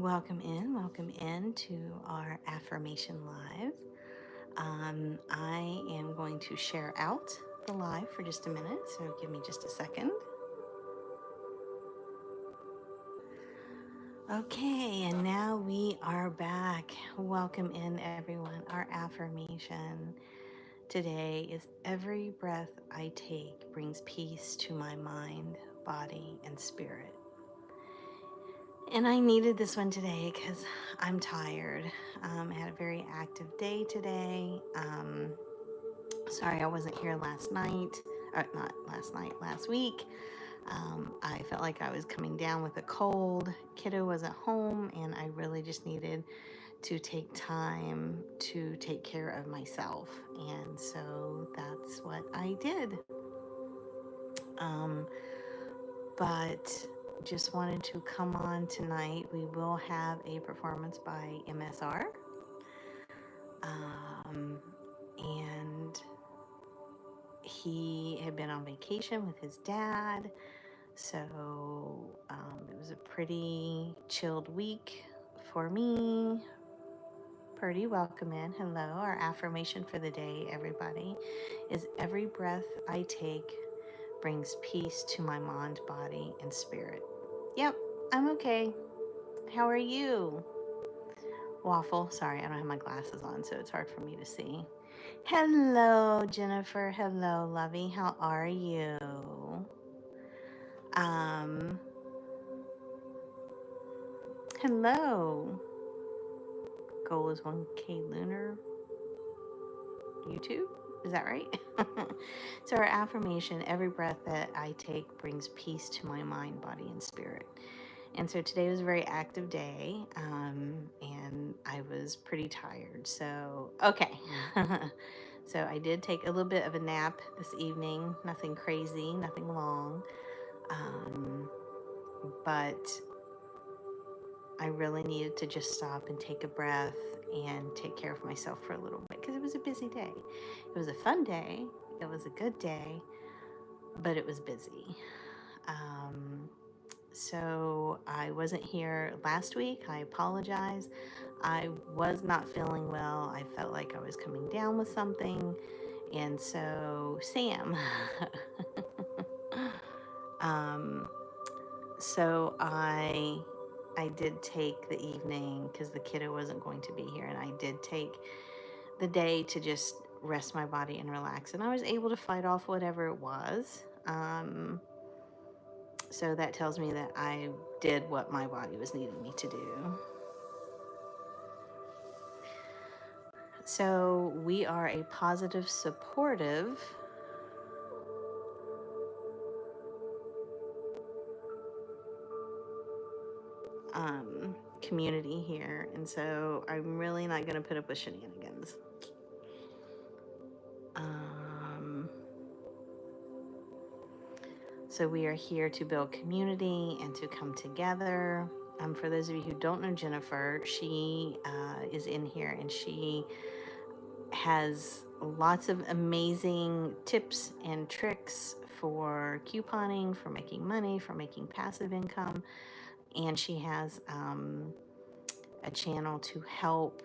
Welcome in to our Affirmation Live. I am going to share out the live for just a minute, so give me just a second. Okay, and now we are back. Welcome in, everyone. Our affirmation today is every breath I take brings peace to my mind, body, and spirit. And I needed this one today because I'm tired. I had a very active day today. Sorry I wasn't here last night, or not last night, last week. I felt like I was coming down with a cold. Kiddo wasn't home, and I really just needed to take time to take care of myself. And so that's what I did. But just wanted to come on tonight. We will have a performance by MSR. And he had been on vacation with his dad. So it was a pretty chilled week for me. Purdy, welcome in. Hello. Our affirmation for the day, everybody, is every breath I take brings peace to my mind, body, and spirit. Yep, I'm okay. How are you? Waffle. Sorry, I don't have my glasses on, so it's hard for me to see. Hello, Jennifer. Hello, Lovey. How are you? Hello. Goal is 1K lunar. YouTube? Is that right? So our affirmation, every breath that I take brings peace to my mind, body, and spirit. And so today was a very active day, and I was pretty tired. So, okay. So I did take a little bit of a nap this evening. Nothing crazy, nothing long. But I really needed to just stop and take a breath and take care of myself for a little bit because it was a busy day. It was a fun day. It was a good day, but it was busy. So I wasn't here last week. I apologize. I was not feeling well. I felt like I was coming down with something. And so, Sam, so I did take the evening because the kiddo wasn't going to be here, and I did take the day to just rest my body and relax, and I was able to fight off whatever it was. So that tells me that I did what my body was needing me to do. So we are a positive, supportive community here, and so I'm really not going to put up with shenanigans. So we are here to build community and to come together. For those of you who don't know Jennifer, she is in here, and she has lots of amazing tips and tricks for couponing, for making money, for making passive income. And she has a channel to help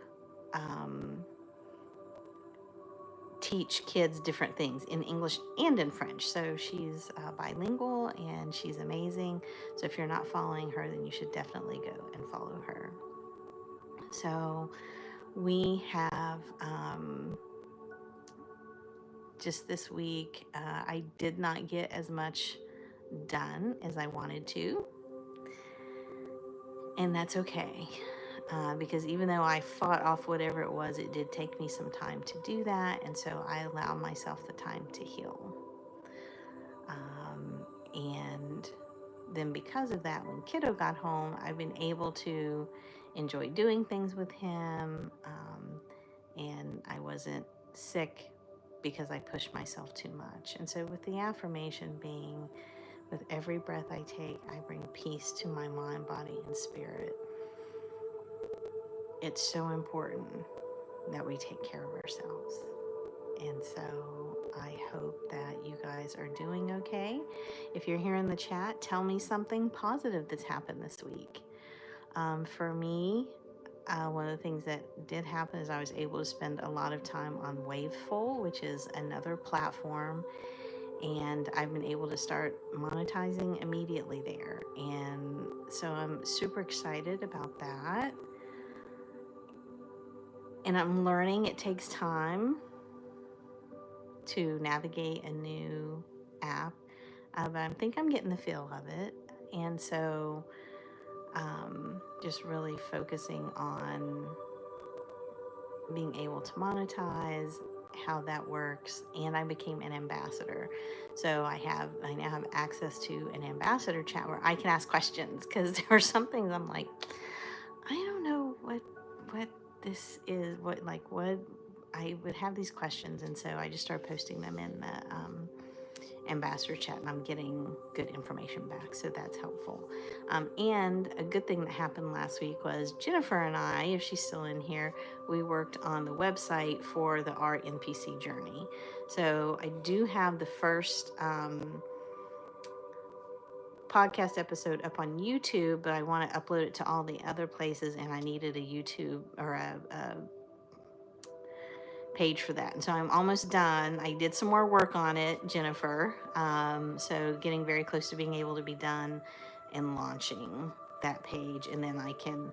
teach kids different things in English and in French. So she's bilingual, and she's amazing. So if you're not following her, then you should definitely go and follow her. So we have just this week, I did not get as much done as I wanted to. And that's okay. Because even though I fought off whatever it was, it did take me some time to do that. And so I allowed myself the time to heal. And then because of that, when kiddo got home, I've been able to enjoy doing things with him. And I wasn't sick because I pushed myself too much. And so with the affirmation being, with every breath I take, I bring peace to my mind, body, and spirit. It's so important that we take care of ourselves. And so I hope that you guys are doing okay. If you're here in the chat, tell me something positive that's happened this week. For me, one of the things that did happen is I was able to spend a lot of time on Waveful, which is another platform, and I've been able to start monetizing immediately there. And so I'm super excited about that. And I'm learning it takes time to navigate a new app, but I think I'm getting the feel of it. And so just really focusing on being able to monetize, how that works, and I became an ambassador. So I now have access to an ambassador chat where I can ask questions, because there are some things I'm like, I don't know what this is, what I would have these questions, and so I just started posting them in the ambassador chat, and I'm getting good information back, so that's helpful. And a good thing that happened last week was Jennifer and I, if she's still in here, we worked on the website for the Art NPC journey. So I do have the first podcast episode up on YouTube, but I want to upload it to all the other places, and I needed a YouTube or a page for that. And so I'm almost done. I did some more work on it, Jennifer. So getting very close to being able to be done and launching that page. And then I can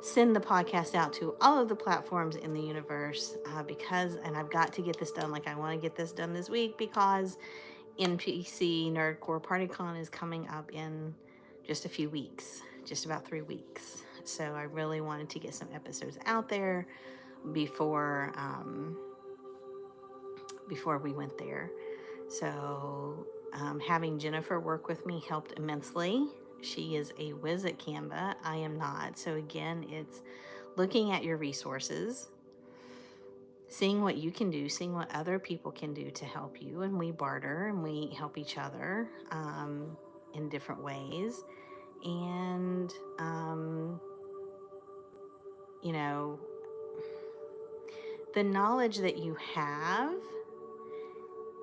send the podcast out to all of the platforms in the universe, and I've got to get this done. Like, I want to get this done this week because NPC Nerdcore PartyCon is coming up in just a few weeks, just about 3 weeks. So I really wanted to get some episodes out there before we went there. So having Jennifer work with me helped immensely. She is a whiz at Canva. I am not. So again, it's looking at your resources, seeing what you can do, seeing what other people can do to help you, and we barter and we help each other in different ways. And you know, the knowledge that you have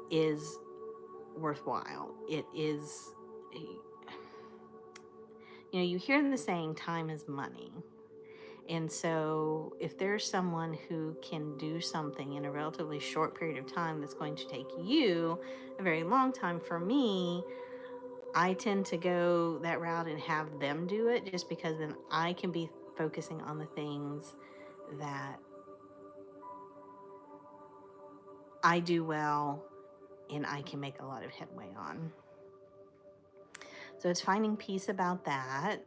is worthwhile. It is, you hear the saying, time is money. And so if there's someone who can do something in a relatively short period of time that's going to take you a very long time, for me, I tend to go that route and have them do it, just because then I can be focusing on the things that I do well and I can make a lot of headway on. So it's finding peace about that,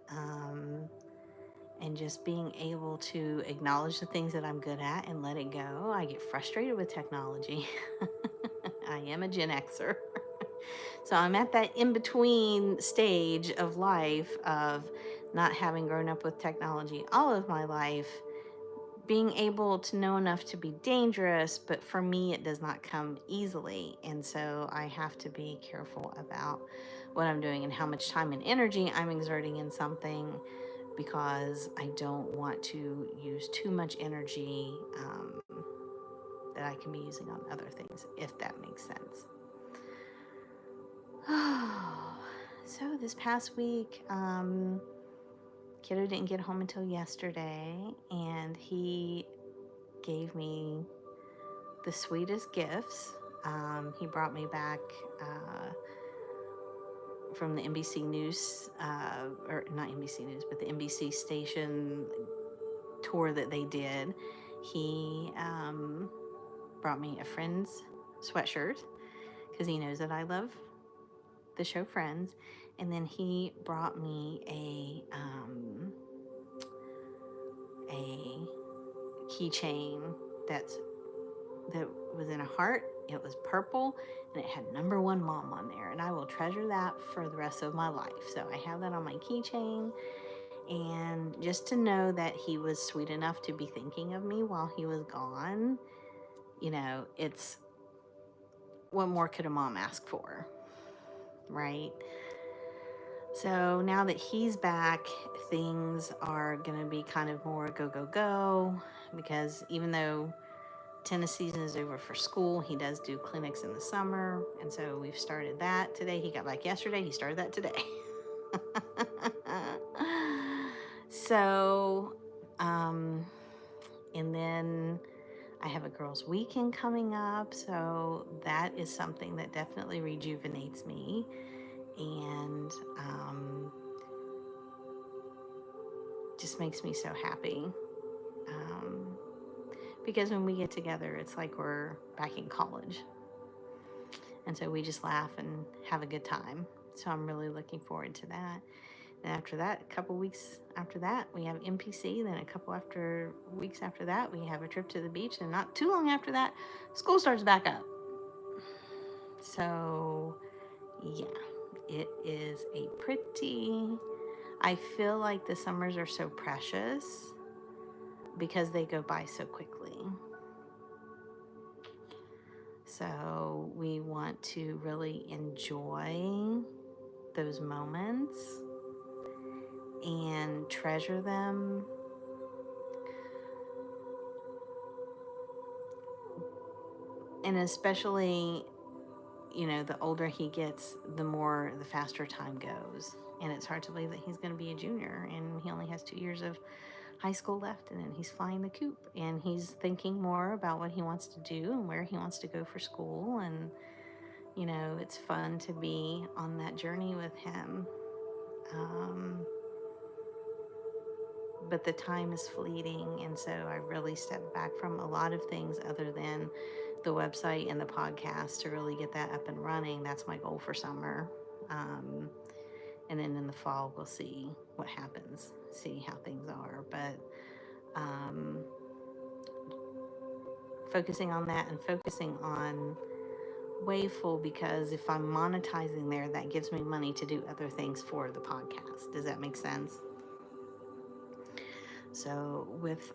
and just being able to acknowledge the things that I'm good at and let it go. I get frustrated with technology. I am a Gen Xer. So I'm at that in-between stage of life of not having grown up with technology all of my life, being able to know enough to be dangerous, but for me, it does not come easily. And so I have to be careful about what I'm doing and how much time and energy I'm exerting in something, because I don't want to use too much energy that I can be using on other things, if that makes sense. So this past week, kiddo didn't get home until yesterday, and he gave me the sweetest gifts. He brought me back from the NBC News, or not NBC News, but the NBC station tour that they did. He brought me a Friends sweatshirt because he knows that I love the show Friends. And then he brought me a keychain that was in a heart. It was purple and it had #1 mom on there, and I will treasure that for the rest of my life. So I have that on my keychain, and just to know that he was sweet enough to be thinking of me while he was gone, it's, what more could a mom ask for, right? So now that he's back, things are going to be kind of more go, go, go, because even though tennis season is over for school, he does do clinics in the summer, and so we've started that today. He got back yesterday. He started that today. So, um, and then I have a girls' weekend coming up, so that is something that definitely rejuvenates me and just makes me so happy. Um, because when we get together, it's like we're back in college. And so we just laugh and have a good time. So I'm really looking forward to that. And after that, a couple weeks after that, we have MPC. Then a couple after weeks after that, we have a trip to the beach. And not too long after that, school starts back up. So yeah, it is a pretty. I feel like the summers are so precious because they go by so quickly. So we want to really enjoy those moments and treasure them. And especially, the older he gets, the faster time goes. And it's hard to believe that he's going to be a junior and he only has 2 years of high school left, and then he's flying the coop and he's thinking more about what he wants to do and where he wants to go for school. And, it's fun to be on that journey with him. But the time is fleeting, and so I really stepped back from a lot of things other than the website and the podcast to really get that up and running. That's my goal for summer. And then in the fall, we'll see what happens, see how things are. But focusing on that and focusing on Wayful, because if I'm monetizing there, that gives me money to do other things for the podcast. Does that make sense? So with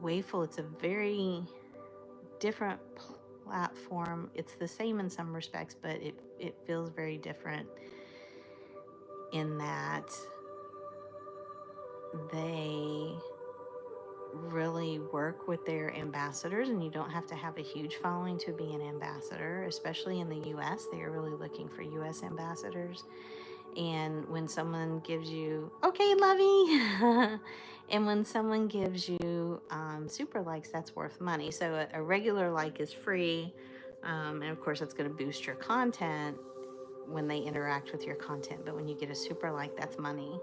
Wayful, it's a very different platform. It's the same in some respects, but it feels very different in that they really work with their ambassadors, and you don't have to have a huge following to be an ambassador, especially in the US. They are really looking for US ambassadors. And when someone gives you, okay, lovey, and when someone gives you super likes, that's worth money. So a regular like is free. And of course, that's going to boost your content when they interact with your content. But when you get a super like, that's money.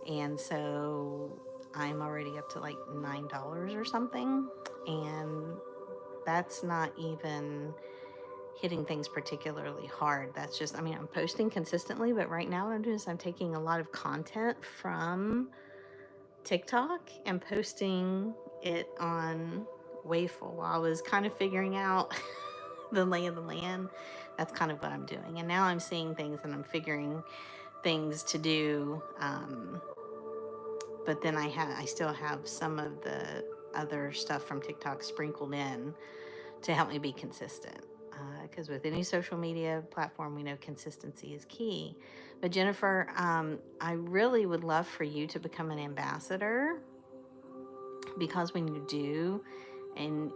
And so I'm already up to like $9 or something. And that's not even hitting things particularly hard. That's just, I'm posting consistently, but right now what I'm doing is I'm taking a lot of content from TikTok and posting it on Wayful. While I was kind of figuring out the lay of the land, that's kind of what I'm doing. And now I'm seeing things and I'm figuring things to do. But then I still have some of the other stuff from TikTok sprinkled in to help me be consistent. Because with any social media platform, we know consistency is key. But Jennifer, I really would love for you to become an ambassador, because when you do, and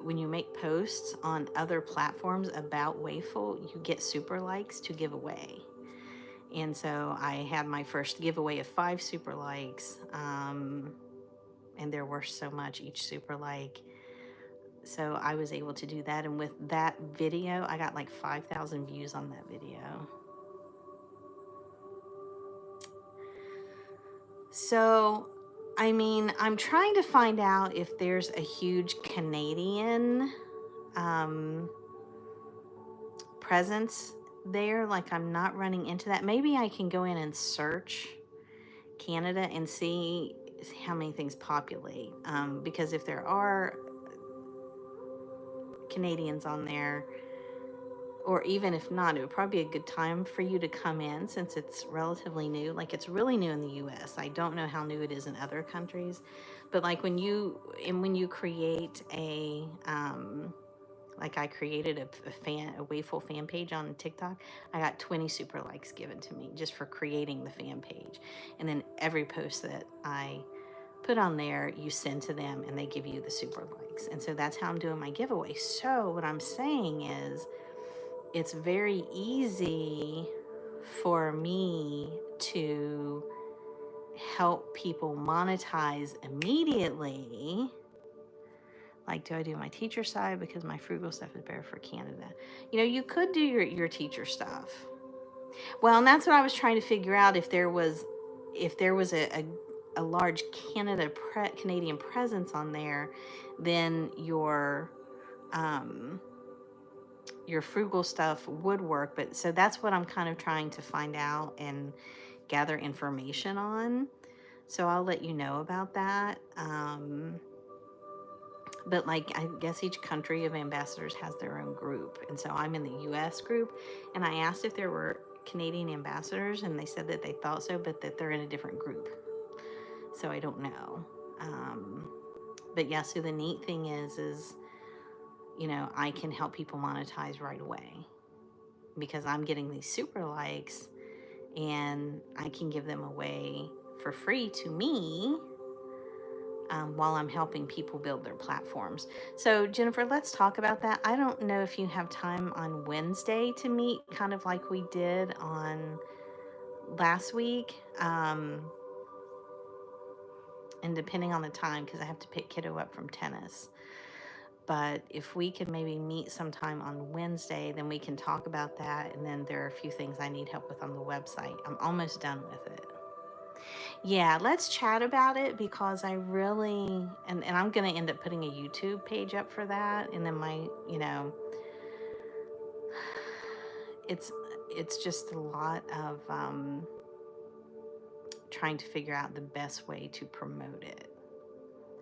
when you make posts on other platforms about Wayful, you get super likes to give away. And so I had my first giveaway of 5 super likes, and they're worth so much each super like. So I was able to do that. And with that video, I got like 5,000 views on that video. So, I'm trying to find out if there's a huge Canadian presence there. Like, I'm not running into that. Maybe I can go in and search Canada and see how many things populate. Because if there are Canadians on there, or even if not, it would probably be a good time for you to come in, since it's relatively new. Like, it's really new in the US. I don't know how new it is in other countries, but like when you create like I created a Wayful fan page on TikTok. I got 20 super likes given to me just for creating the fan page. And then every post that I put on there, you send to them and they give you the super likes. And so that's how I'm doing my giveaway. So what I'm saying is, it's very easy for me to help people monetize immediately. Like, do I do my teacher side because my frugal stuff is better for Canada? You know, you could do your teacher stuff. Well, and that's what I was trying to figure out, if there was a large Canadian presence on there, then your frugal stuff would work. But so that's what I'm kind of trying to find out and gather information on. So I'll let you know about that. But like, I guess each country of ambassadors has their own group. And so I'm in the US group, and I asked if there were Canadian ambassadors, and they said that they thought so, but that they're in a different group. So I don't know. But yeah, so the neat thing is, I can help people monetize right away because I'm getting these super likes, and I can give them away for free to me, while I'm helping people build their platforms. So, Jennifer, let's talk about that. I don't know if you have time on Wednesday to meet, kind of like we did on last week. And depending on the time, because I have to pick kiddo up from tennis. But if we could maybe meet sometime on Wednesday, then we can talk about that. And then there are a few things I need help with on the website. I'm almost done with it. Yeah, let's chat about it, because I really, and I'm going to end up putting a YouTube page up for that. And then it's just a lot of trying to figure out the best way to promote it.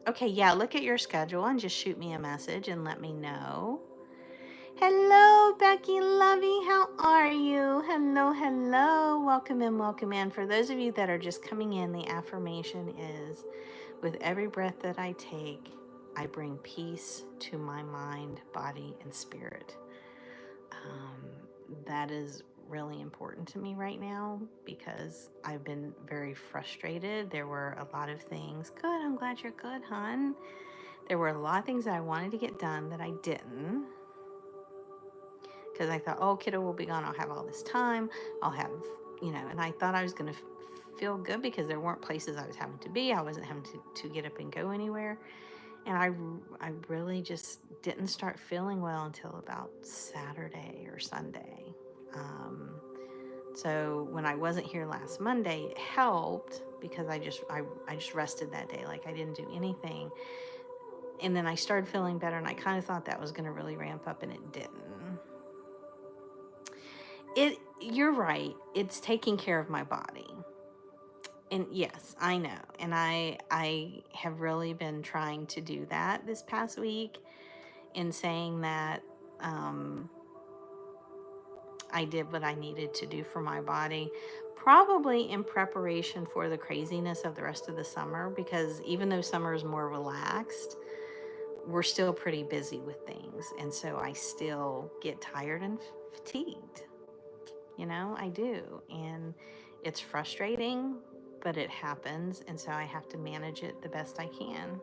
Okay, yeah, look at your schedule and just shoot me a message and let me know. Hello, Becky Lovey. How are you? Hello, hello. Welcome in, welcome in. For those of you that are just coming in, the affirmation is, with every breath that I take, I bring peace to my mind, body, and spirit. That is really important to me right now because I've been very frustrated. There were a lot of things. Good, I'm glad you're good, hon. There were a lot of things that I wanted to get done that I didn't, because I thought, oh, kiddo will be gone. I'll have all this time. I'll have, and I thought I was going to feel good because there weren't places I was having to be. I wasn't having to get up and go anywhere. And I really just didn't start feeling well until about Saturday or Sunday. So when I wasn't here last Monday, it helped because I just rested that day. Like, I didn't do anything. And then I started feeling better, and I kind of thought that was going to really ramp up, and it didn't. You're right. It's taking care of my body. And yes, I know. And I have really been trying to do that this past week, in saying that I did what I needed to do for my body, probably in preparation for the craziness of the rest of the summer, because even though summer is more relaxed, we're still pretty busy with things. And so I still get tired and fatigued. I do. And it's frustrating, but it happens. And so I have to manage it the best I can.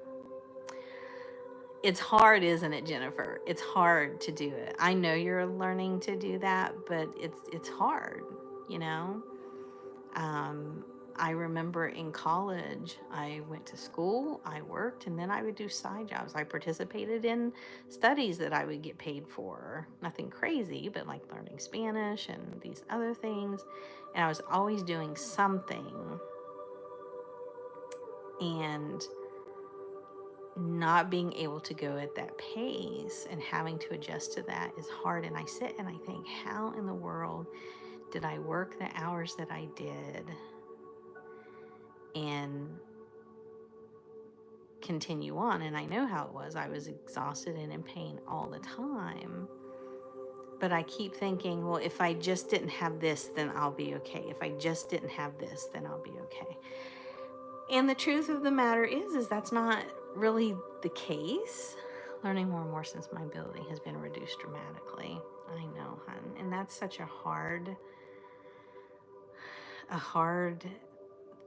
It's hard, isn't it, Jennifer? It's hard to do it. I know you're learning to do that, but it's hard, you know? I remember in college, I went to school, I worked, and then I would do side jobs. I participated in studies that I would get paid for. Nothing crazy, but like learning Spanish and these other things. And I was always doing something. And not being able to go at that pace and having to adjust to that is hard. And I sit and I think, how in the world did I work the hours that I did and continue on? And I know how it was. I was exhausted and in pain all the time. But I keep thinking, well, if I just didn't have this, then I'll be okay. If I just didn't have this, then I'll be okay. And the truth of the matter is that's not really the case. Learning more and more since my ability has been reduced dramatically. I know, hon. And that's such a hard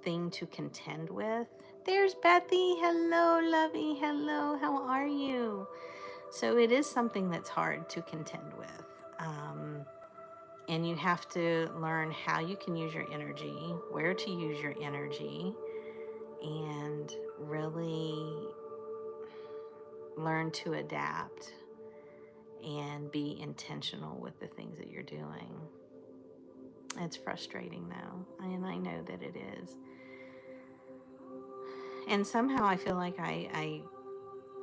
thing to contend with. There's Bethy. Hello, lovey. Hello. How are you? So it is something that's hard to contend with. And you have to learn how you can use your energy, where to use your energy, and really learn to adapt and be intentional with the things that you're doing. It's frustrating though, and I know that it is. And somehow I feel like I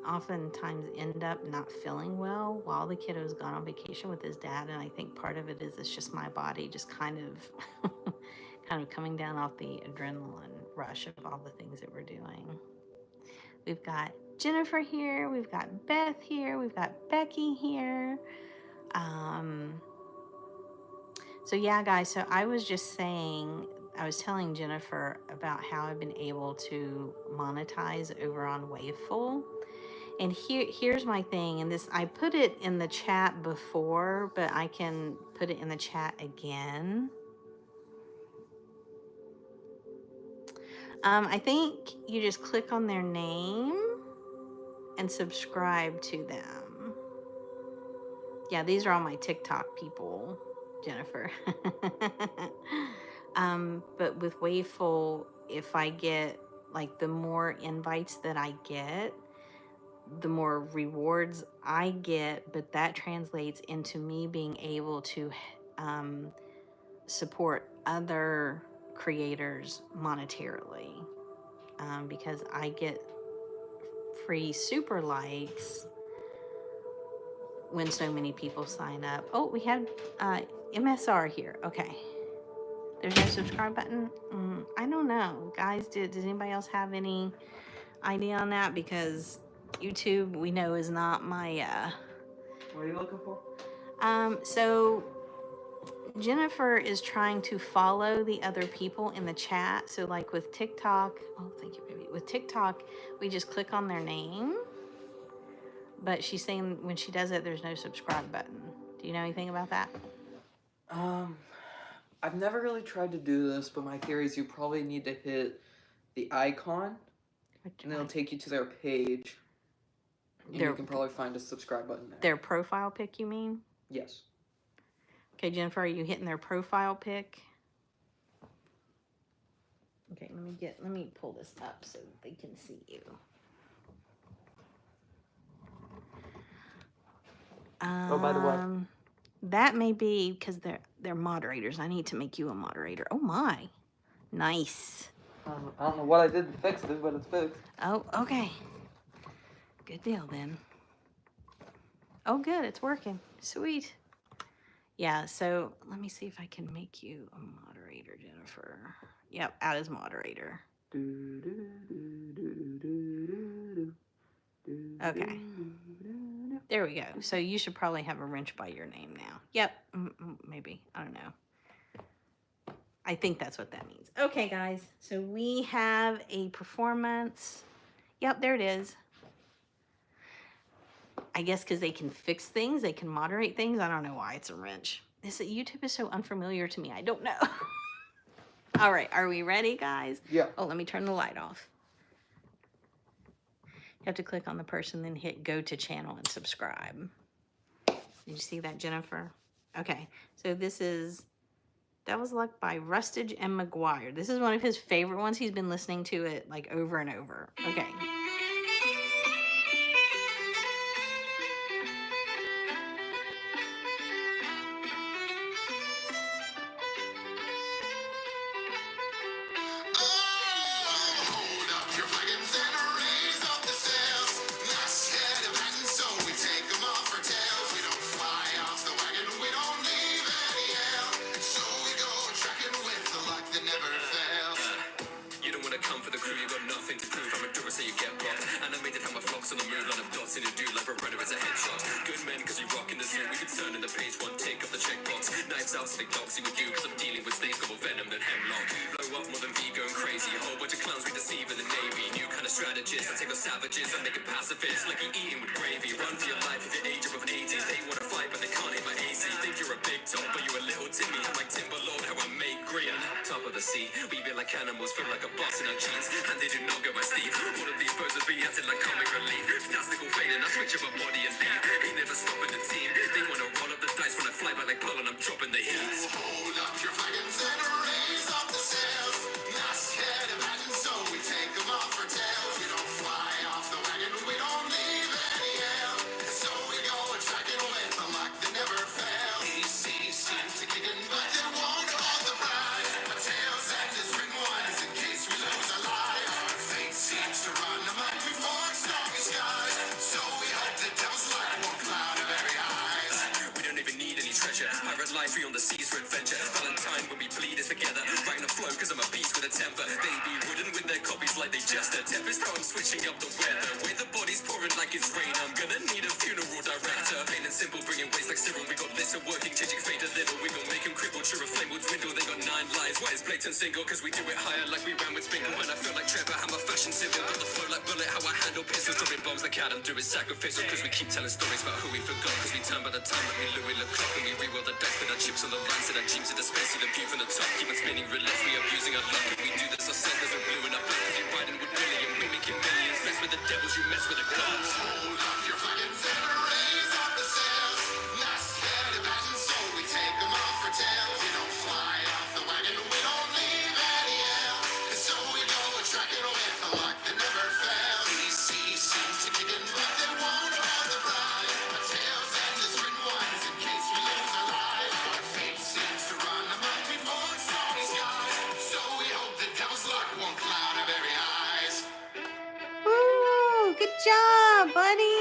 oftentimes end up not feeling well while the kiddo's gone on vacation with his dad, and I think part of it is it's just my body just kind of kind of coming down off the adrenaline rush of all the things that we're doing. We've got Jennifer here, we've got Beth here, we've got Becky here. So yeah, guys, so I was just saying, I was telling Jennifer about how I've been able to monetize over on Waveful. And here's my thing, and this, I put it in the chat before, but I can put it in the chat again. I think you just click on their name and subscribe to them. Yeah, these are all my TikTok people, Jennifer. But with Waveful, if I get, like, the more invites that I get, the more rewards I get, but that translates into me being able to support other creators monetarily, because I get free super likes when so many people sign up. Oh, we have MSR here. Okay. There's no subscribe button. I don't know. Guys, does anybody else have any idea on that? Because YouTube, we know, is not my... What are you looking for? So Jennifer is trying to follow the other people in the chat. So like with TikTok, oh, thank you, baby. With TikTok, we just click on their name. But she's saying when she does it, there's no subscribe button. Do you know anything about that? I've never really tried to do this, but my theory is you probably need to hit the icon, and it'll take you to their page. And you can probably find a subscribe button there. Their profile pic, you mean? Yes. Okay, Jennifer, are you hitting their profile pic? Okay, let me pull this up so they can see you. Oh, by the way, that may be because they're moderators. I need to make you a moderator. Oh my, nice. I don't know what I did to fix it, but it's fixed. Oh, okay. Good deal then. Oh, good, it's working. Sweet. Yeah, so let me see if I can make you a moderator, Jennifer. Yep, add as moderator. Okay. There we go. So you should probably have a wrench by your name now. Yep, maybe. I don't know. I think that's what that means. Okay, guys. So we have a performance. Yep, there it is. I guess because they can fix things, they can moderate things. I don't know why it's a wrench. YouTube is so unfamiliar to me. I don't know. All right, are we ready, guys? Yeah. Oh, let me turn the light off. You have to click on the person, then hit go to channel and subscribe. Did you see that, Jennifer? Okay, so this is Devil's Luck by Rustage and McGuire. This is one of his favorite ones. He's been listening to it like over and over. Okay. Hold up your flagons and raise up the sails. Not scared of action, so we take them seas for adventure. Valentine when we bleed is together. Writing a flow cause I'm a beast with a temper. They be wooden with their copies like they just a tempest. How I'm switching up the weather. With the bodies pouring like it's rain. I'm gonna need a funeral director. Plain and simple, bringing ways like Cyril. We got this at working, changing fate a little. We gon' make them cripple, true a flame will dwindle. They got 9 lives, why it's blatant single? Cause we do it higher like we ran with Sprinkle. When I feel like Trevor, I'm a fashion symbol. Got the flow like Bullet, how I handle pistols. Dropping bombs like Adam, do it sacrificial. Cause we keep telling stories about who we forgot. Cause we turn by the time like we Louis Le Clock. And we reroll the dice with our chips on the line. Set our jeeps to the space, see the view from the top. Keep it spinning, relents, we abusing our luck. And we do this ourselves, there's no blue in our blood. Cause we riding with Willie and we making millions. Mess with the devils, you mess with the gods. Hold up your flaggings and raise up the sails. Not scared of bats and so we take them off for tails. We don't fly off the wagon, we don't leave any yell. And so we go attracting with the luck that never fails. These seas seem to kick in, but they won't hold the pride. Our tails and the string ones in case we lose our lives. Our fate seems to run amok before stormy skies. So we hope the devil's luck won't cloud our very eyes. Woo! Good job, buddy.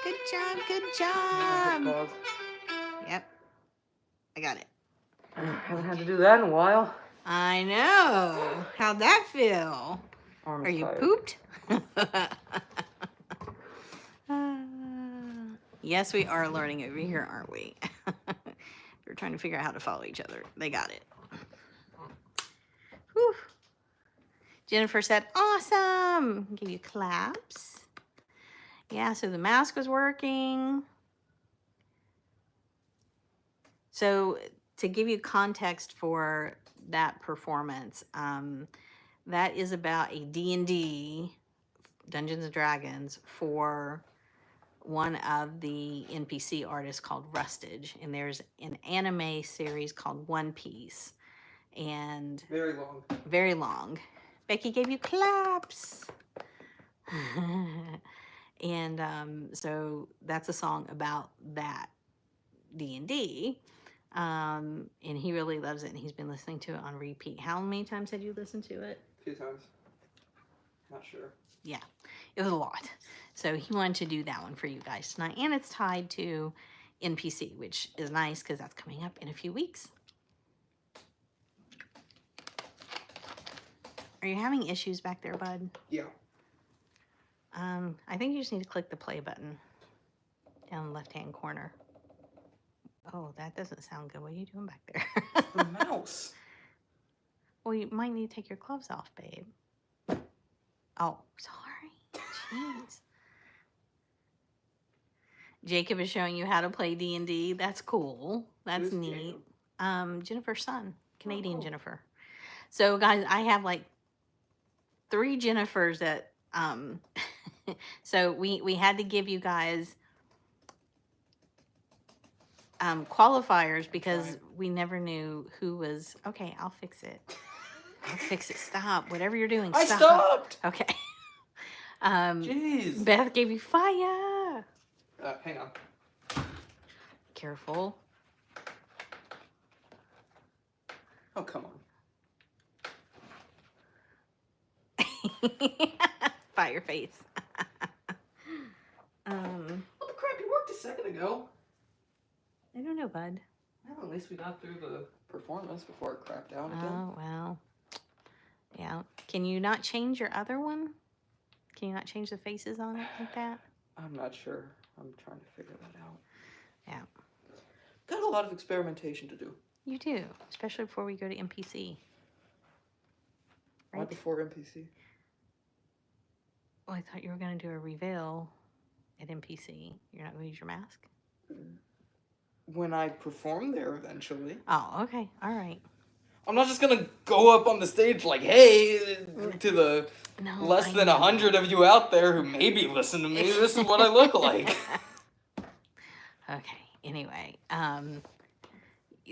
Good job, good job. Pause. Yep. I got it. I haven't had to do that in a while. I know. How'd that feel? Arm's Are you tired. pooped? Yes, we are learning over here, aren't we? We're trying to figure out how to follow each other. They got it. Whew. Jennifer said, awesome. Give you claps. Yeah, so the mask was working. So to give you context for that performance, that is about a D&D, Dungeons and Dragons, for one of the NPC artists called Rustage. And there's an anime series called One Piece. And Very long. very long. Becky gave you claps. And so that's a song about that D&D. And he really loves it, and he's been listening to it on repeat. How many times had you listened to it? A few times. Not sure. Yeah, it was a lot. So he wanted to do that one for you guys tonight. And it's tied to NPC, which is nice because that's coming up in a few weeks. Are you having issues back there, bud? Yeah. I think you just need to click the play button down in the left-hand corner. Oh, that doesn't sound good. What are you doing back there? The mouse. Well, you might need to take your gloves off, babe. Oh, sorry. Jeez. Jacob is showing you how to play D&D. That's cool. That's Who's neat. Jacob? Jennifer's son. Canadian Oh. Jennifer. So, guys, I have like 3 Jennifers that... so we had to give you guys qualifiers because Right. we never knew who was... Okay, I'll fix it. I'll fix it. Stop. Whatever you're doing, I stop. stopped! Okay. Jeez. Beth gave you fire. Hang on. Careful. Oh, come on. Fire face. What the crap? You worked a second ago. I don't know, bud. Well, at least we got through the performance before it crapped out again. Oh, well. Yeah. Can you not change your other one? Can you not change the faces on it like that? I'm not sure. I'm trying to figure that out. Yeah. Got a lot of experimentation to do. You do, especially before we go to NPC. Why Right? before NPC? Well, I thought you were going to do a reveal at NPC. You're not going to use your mask? When I perform there eventually. Oh, okay. All right. I'm not just gonna go up on the stage like, hey, to the No, less I than know. 100 of you out there who maybe listen to me. This is what I look like. Okay. Anyway,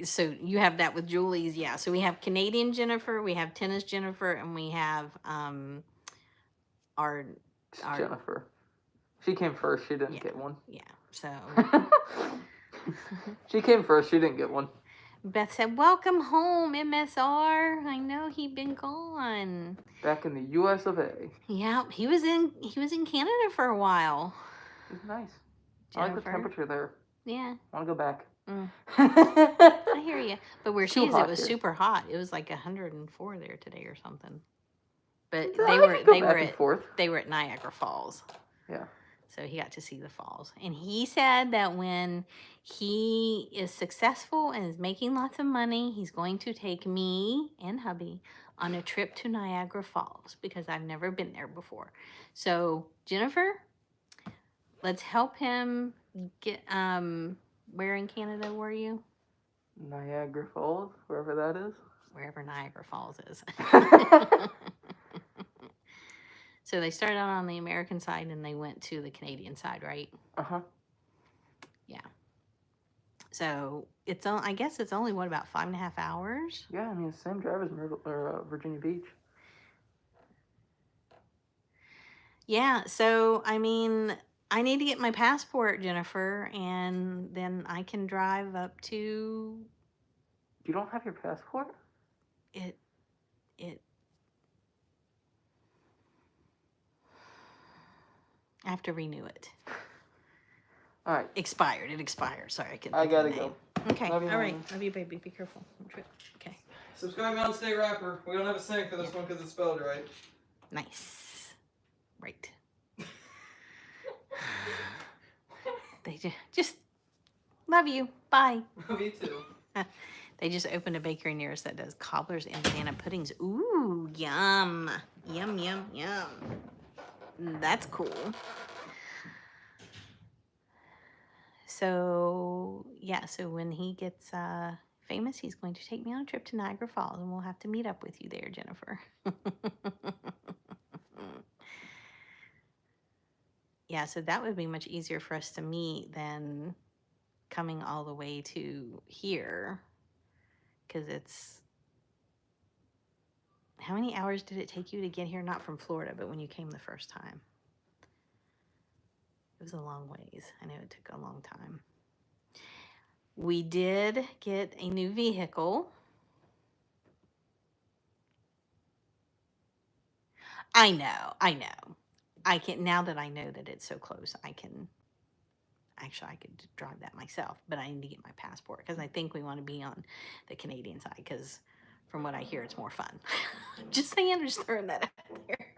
so you have that with Julie's, yeah. So we have Canadian Jennifer, we have Tennis Jennifer, and we have our Jennifer. She came first. She didn't Yeah. get one. yeah. So She came first. She didn't get one. Beth said, "Welcome home, MSR. I know he'd been gone. Back in the U.S. of A. Yeah, he was in Canada for a while. It was nice. I like the Jennifer. temperature there. Yeah, I want to go back. I hear area. But where Too she is, it hot was here. super hot. It was like 104 there today or something. But I they can were go they were back and at forth. they were at Niagara Falls. Yeah. So he got to see the falls. And he said that when he is successful and is making lots of money, he's going to take me and hubby on a trip to Niagara Falls because I've never been there before. So, Jennifer, let's help him get where in Canada were you? Niagara Falls, wherever that is. Wherever Niagara Falls is. So they started out on the American side and they went to the Canadian side, right? Uh-huh. Yeah. So it's I guess it's only what, about 5.5 hours? Yeah, I mean, same drive as Virginia Beach. Yeah. So I mean, I need to get my passport, Jennifer, and then I can drive up to You don't have your passport? it. I have to renew it. All right. Expired. It expired. Sorry, I couldn't I think of the gotta name. go. Okay. Love you, All right. honey. Love you, baby. Be careful. Okay. Subscribe Mountain State Rapper. We don't have a saying for this one because it's spelled right. Nice. Right. They just love you. Bye. Love you too. They just opened a bakery near us that does cobblers and banana puddings. Ooh, yum. Yum, yum, yum. That's cool. So, yeah, so when he gets famous, he's going to take me on a trip to Niagara Falls, and we'll have to meet up with you there, Jennifer. Yeah, so that would be much easier for us to meet than coming all the way to here, because it's... How many hours did it take you to get here? Not from Florida, but when you came the first time. It was a long ways. I know it took a long time. We did get a new vehicle. I know. I can, now that I know that it's so close, I could drive that myself, but I need to get my passport because I think we want to be on the Canadian side because from what I hear, it's more fun. Just saying, just throwing that out there.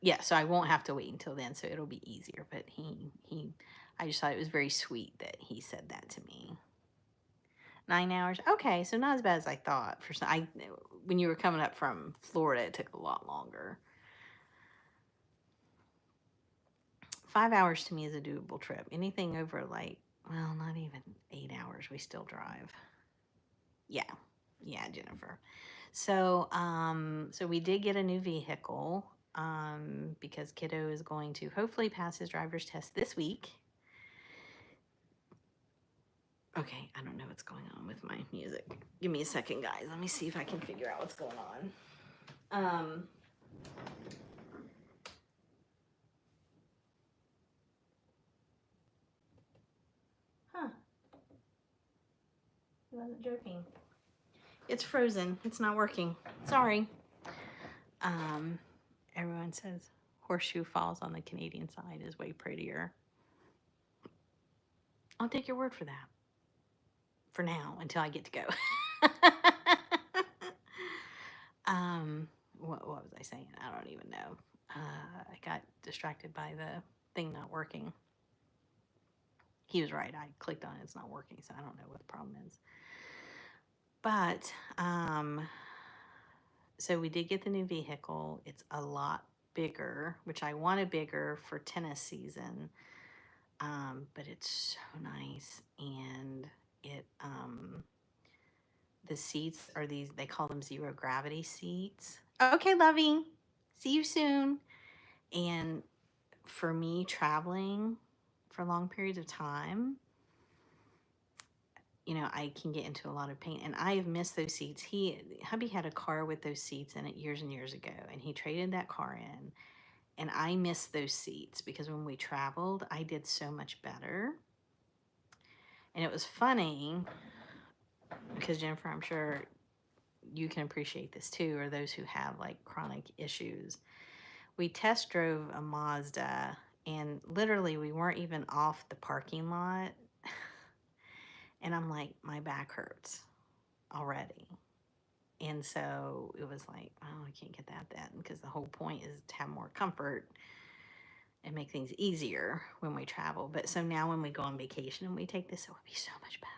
Yeah, so I won't have to wait until then, so it'll be easier. But I just thought it was very sweet that he said that to me. 9 hours, okay, so not as bad as I thought. When you were coming up from Florida, it took a lot longer. 5 hours to me is a doable trip. Anything over not even 8 hours, we still drive. Yeah, Jennifer. So, so we did get a new vehicle. Because kiddo is going to hopefully pass his driver's test this week. Okay, I don't know what's going on with my music. Give me a second, guys. Let me see if I can figure out what's going on. Huh. I wasn't joking. It's frozen. It's not working. Sorry. Everyone says Horseshoe Falls on the Canadian side is way prettier. I'll take your word for that. For now, until I get to go. What was I saying? I don't even know. I got distracted by the thing not working. He was right. I clicked on it. It's not working, so I don't know what the problem is. But, so we did get the new vehicle. It's a lot bigger, which I wanted bigger for tennis season. But it's so nice. And the seats are these, they call them zero gravity seats. Okay, Lovey. See you soon. And for me, traveling for long periods of time, I can get into a lot of pain. And I have missed those seats. Hubby had a car with those seats in it years and years ago, and he traded that car in. And I miss those seats because when we traveled, I did so much better. And it was funny because, Jennifer, I'm sure you can appreciate this too, or those who have chronic issues. We test drove a Mazda, and literally we weren't even off the parking lot. And I'm like, my back hurts already. And so it was like, oh, I can't get that then, because the whole point is to have more comfort and make things easier when we travel. But so now when we go on vacation and we take this, it would be so much better.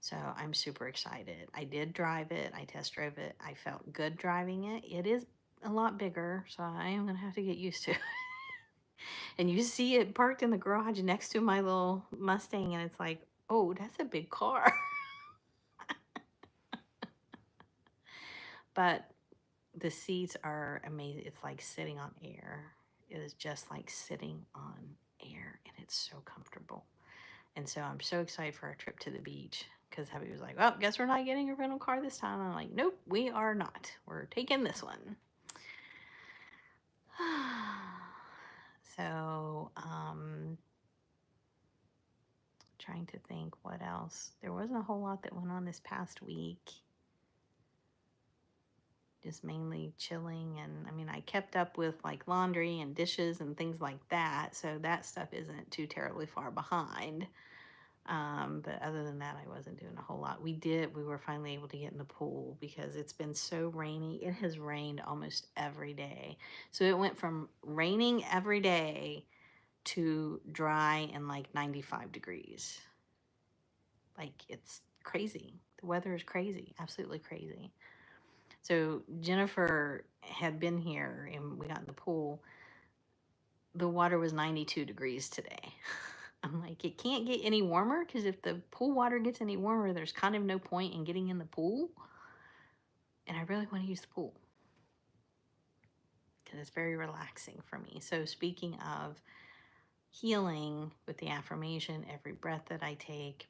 So I'm super excited. I did drive it. I test drove it. I felt good driving it. It is a lot bigger, so I am going to have to get used to it. And you see it parked in the garage next to my little Mustang, and it's like, oh, that's a big car. But the seats are amazing. It's like sitting on air. It is just like sitting on air, and it's so comfortable. And so I'm so excited for our trip to the beach, because hubby was like, well, guess we're not getting a rental car this time. I'm like, nope, we are not. We're taking this one. So, trying to think what else. There wasn't a whole lot that went on this past week. Just mainly chilling. And I mean, I kept up with like laundry and dishes and things like that. So that stuff isn't too terribly far behind. But other than that, I wasn't doing a whole lot. We were finally able to get in the pool because it's been so rainy. It has rained almost every day. So it went from raining every day to dry and like 95 degrees. Like, it's crazy. The weather is crazy, absolutely crazy. So Jennifer had been here and we got in the pool. The water was 92 degrees today. I'm like, it can't get any warmer, because if the pool water gets any warmer, there's kind of no point in getting in the pool. And I really want to use the pool because it's very relaxing for me. So speaking of healing with the affirmation, every breath that I take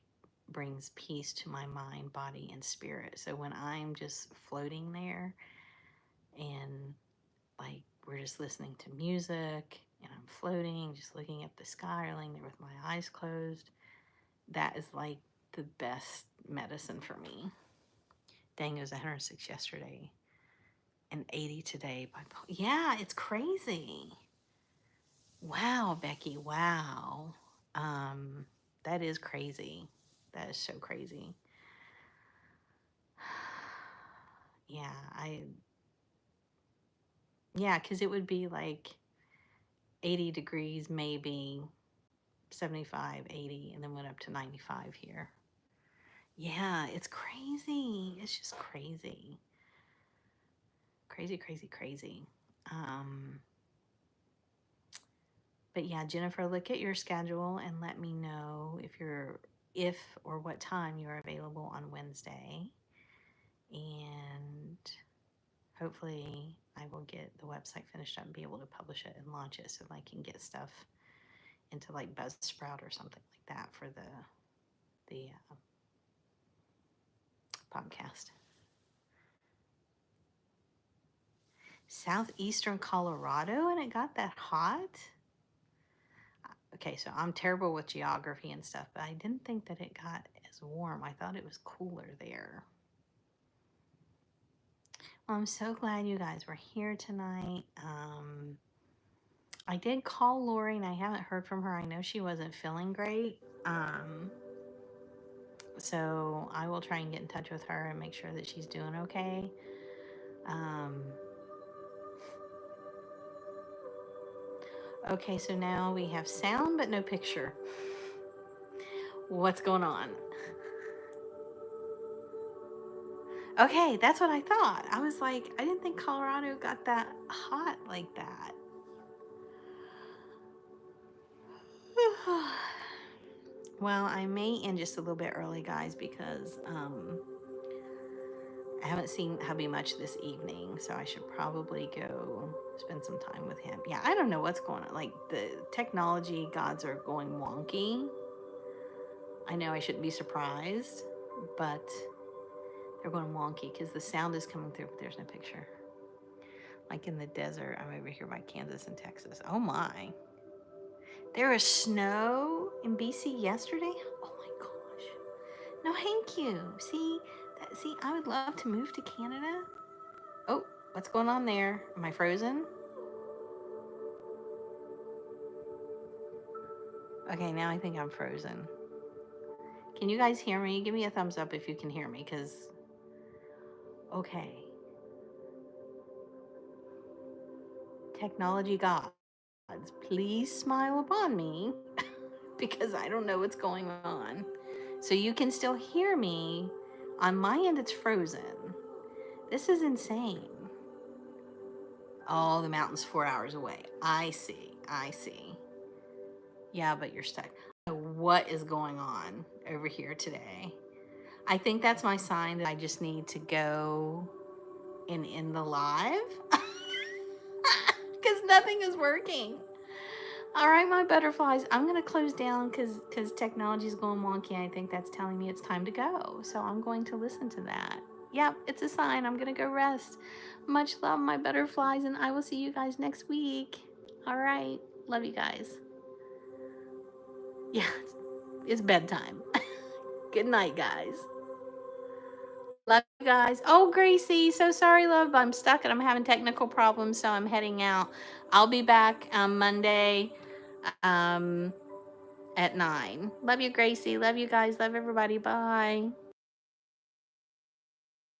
brings peace to my mind, body, and spirit. So when I'm just floating there and like we're just listening to music and I'm floating, just looking at the sky or laying there with my eyes closed, that is like the best medicine for me. Dang, it was 106 yesterday and 80 today. Yeah, it's crazy. Wow, Becky, wow. That is crazy. That is so crazy. Yeah, because it would be like 80 degrees, maybe 75, 80, and then went up to 95 here. Yeah, it's crazy. It's just crazy. Crazy, crazy, crazy. But yeah, Jennifer, look at your schedule and let me know if or what time you're available on Wednesday. And hopefully I will get the website finished up and be able to publish it and launch it so I can get stuff into like Buzzsprout or something like that for the podcast. Southeastern Colorado, and it got that hot? Okay, so I'm terrible with geography and stuff, but I didn't think that it got as warm. I thought it was cooler there. Well, I'm so glad you guys were here tonight. I did call Lori and I haven't heard from her. I know she wasn't feeling great. So I will try and get in touch with her and make sure that she's doing okay. Okay, so now we have sound but no picture. What's going on? Okay, that's what I thought. I was like, I didn't think Colorado got that hot like that. Well, I may end just a little bit early, guys, because I haven't seen hubby much this evening, so I should probably go spend some time with him. Yeah, I don't know what's going on. Like, the technology gods are going wonky. I know I shouldn't be surprised, but they're going wonky because the sound is coming through, but there's no picture. Like in the desert, I'm over here by Kansas and Texas. Oh my. There was snow in BC yesterday? Oh my gosh. No, thank you. See, I would love to move to Canada. Oh, what's going on there? Am I frozen? Okay, now I think I'm frozen. Can you guys hear me? Give me a thumbs up if you can hear me, because, okay. Technology gods, please smile upon me because I don't know what's going on. So you can still hear me. On my end, it's frozen. This is insane. Oh, the mountain's 4 hours away. I see. I see. Yeah, but you're stuck. What is going on over here today? I think that's my sign that I just need to go and end the live because nothing is working. All right, my butterflies, I'm going to close down because technology is going wonky. I think that's telling me it's time to go. So I'm going to listen to that. Yep, it's a sign. I'm going to go rest. Much love, my butterflies, and I will see you guys next week. All right. Love you guys. Yeah, it's bedtime. Good night, guys. Love you guys. Oh, Gracie, so sorry, love. I'm stuck and I'm having technical problems, so I'm heading out. I'll be back Monday at 9. Love you, Gracie. Love you guys. Love everybody. Bye.